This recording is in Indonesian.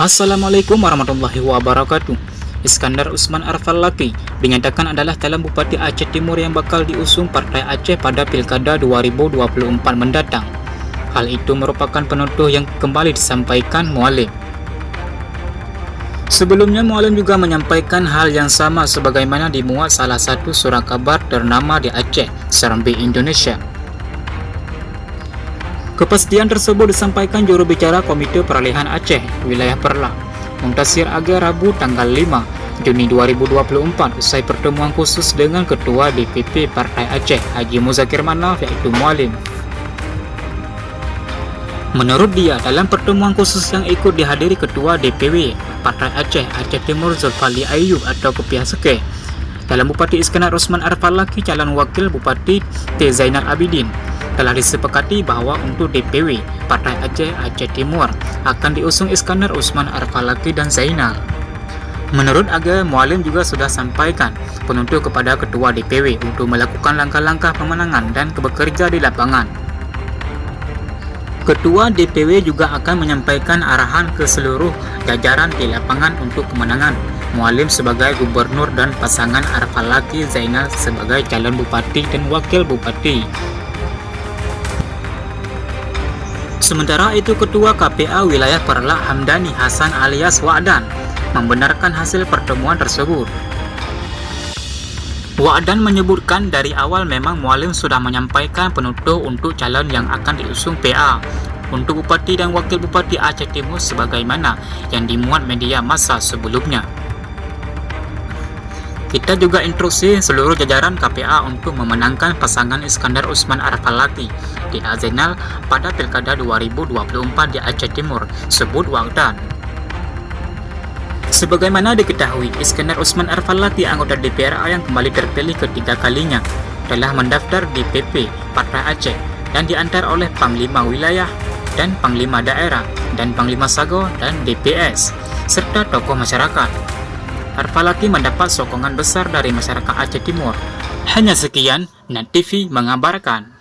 Assalamualaikum warahmatullahi wabarakatuh. Iskandar Usman Arfalaki dinyatakan adalah calon Bupati Aceh Timur yang bakal diusung Partai Aceh pada Pilkada 2024 mendatang. Hal itu merupakan penutuh yang kembali disampaikan Mualim. Sebelumnya Mualim juga menyampaikan hal yang sama sebagaimana dimuat salah satu surat kabar ternama di Aceh, Serambi Indonesia. Kepastian tersebut disampaikan juru bicara Komite Peralihan Aceh, Wilayah Perla, Muntasir Aga Rabu tanggal 5 Juni 2024 usai pertemuan khusus dengan Ketua DPP Partai Aceh, Haji Muzakir Manaf, yaitu Mualim. Menurut dia, dalam pertemuan khusus yang ikut dihadiri Ketua DPW Partai Aceh, Aceh Timur Zulfali Ayyub atau Kepiah Seke, dalam Bupati Iskandar Usman Arfalaki calon Wakil Bupati T. Zainal Abidin, telah disepakati bahwa untuk DPW Partai Aceh Timur akan diusung Iskandar Usman Arfalaki dan Zainal. Menurut Aga, Mualim juga sudah sampaikan penuntut kepada Ketua DPW untuk melakukan langkah-langkah pemenangan dan bekerja di lapangan. Ketua DPW juga akan menyampaikan arahan ke seluruh jajaran di lapangan untuk kemenangan Mualim sebagai gubernur dan pasangan Arfalaki Zainal sebagai calon bupati dan wakil bupati. Sementara itu, Ketua KPA Wilayah Perla Hamdani Hasan alias Wa'dan membenarkan hasil pertemuan tersebut. Wa'dan menyebutkan dari awal memang Mualim sudah menyampaikan penutup untuk calon yang akan diusung PA untuk Bupati dan Wakil Bupati Aceh Timur sebagaimana yang dimuat media massa sebelumnya. Kita juga instruksi seluruh jajaran KPA untuk memenangkan pasangan Iskandar Usman Arfalaki di Zainal pada Pilkada 2024 di Aceh Timur, sebut Wa'dan. Sebagaimana diketahui, Iskandar Usman Arfalaki, anggota DPRA yang kembali terpilih ketiga kalinya, telah mendaftar di PP Partai Aceh dan diantar oleh Panglima Wilayah dan Panglima Daerah dan Panglima Sago dan DPS serta tokoh masyarakat. Arfalaki mendapat sokongan besar dari masyarakat Aceh Timur. Hanya sekian, Net TV mengabarkan.